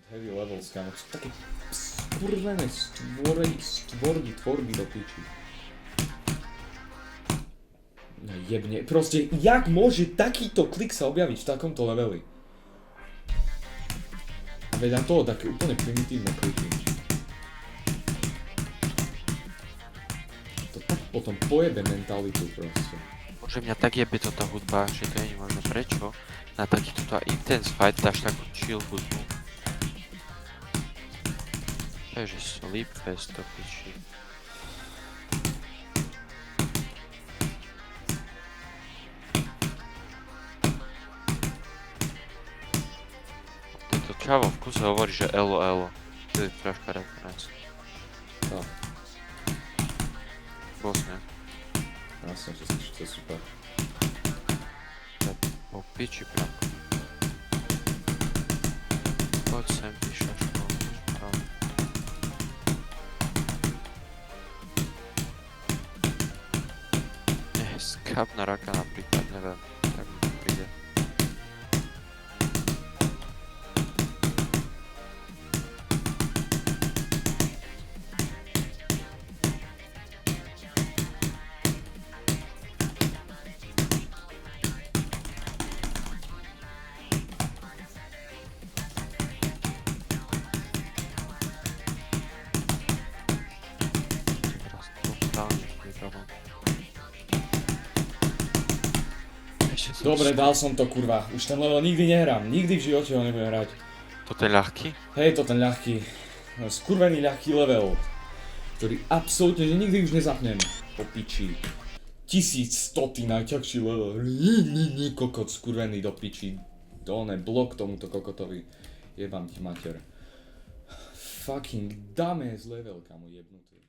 Heavy levels, kámo, sú také skurvené tvorby do piči. No jebne, proste, jak môže takýto klik sa objaviť v takomto leveli? A vedľa toho také úplne primitívne kliky. To tak potom pojebe mentalitu proste. Bože, mňa tak jebe to tá hudba, že to nie je možno prečo. Na takýto intense fight dáš takú chill hudbu. To je, že sleep fest to piči. Tento čavo v kuse hovorí, že elo elo. To je troška reference. No, Bosne. jasne, že to je super. To je po piči priam. Poď sem, píšaš po. Skapná raka napríklad, neviem, tak mi to príde. Teraz totálne mikrofón. Dobre, dal som to, kurva. Už ten level nikdy nehrám. Nikdy v živote ho nebudem hrať. Toto je ľahký? Hej, to ten ľahký, skurvený ľahký level, ktorý absolútne, že nikdy už nezapnem. Po piči. 1100 najťažší level. Kokot, skurvený do piči. Dolné blok tomuto kokotovi. Jebám ti mater. Fucking dumbass level, kamo, jebnutý.